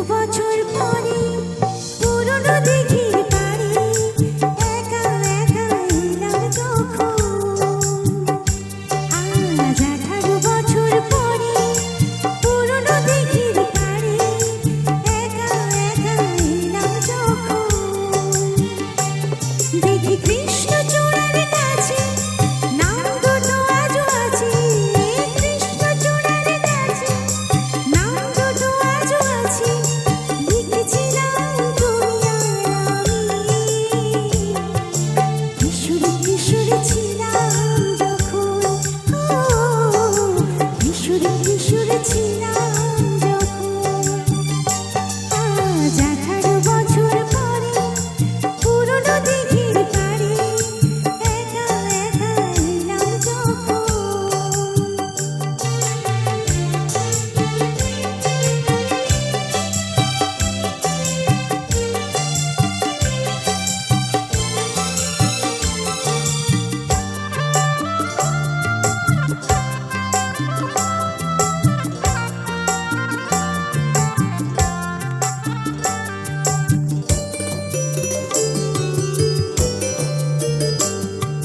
বছর পরে পুরনো দিঘির পাড়ে একা একা এলাম যখন। আজ 18 বছর পরে পুরনো দিঘির পাড়ে একা একা এলাম যখন। দেখি কৃষ্ণচূড়ার কাছে নাম দুটো আজও আছে, কৃষ্ণচূড়ার কাছে নাম দুটো আজও আছে। লিখেছিলাম তুমি আর আমি, কিশোরী কিশোরী ছিলাম যখন। ও কিশোরী কিশোরী ছিলাম যখন। আজ 18 বছর পরে পুরনো দিঘির পাড়ে একা একা এলাম যখন।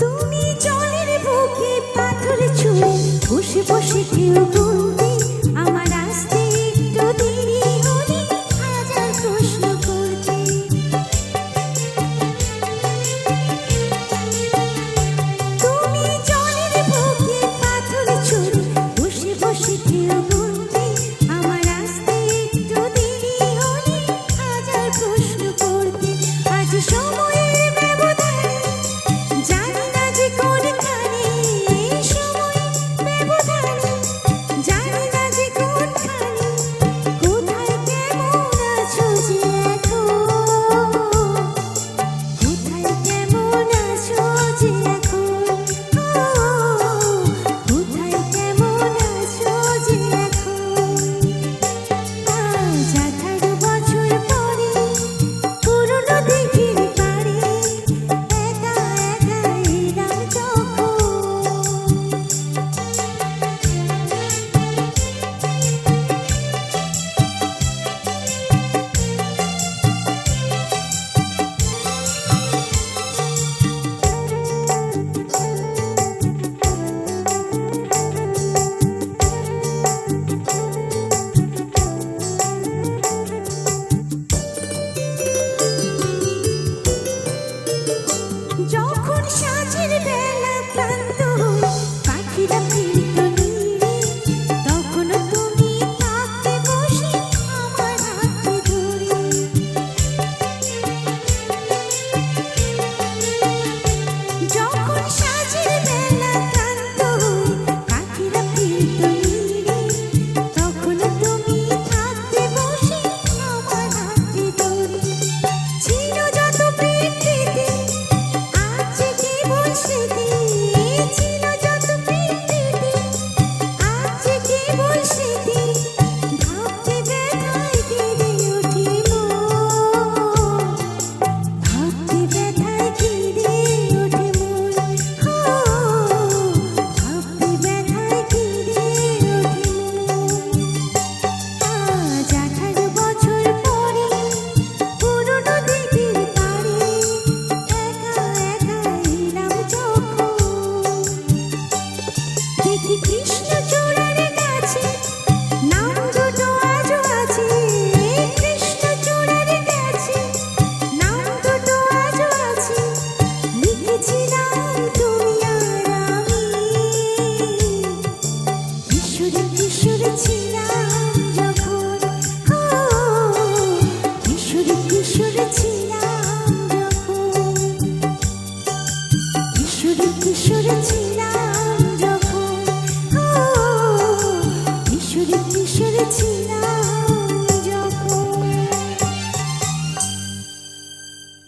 তুমি জলের বুকে পাথর ছুঁড়ে বসে বসে ঢেউ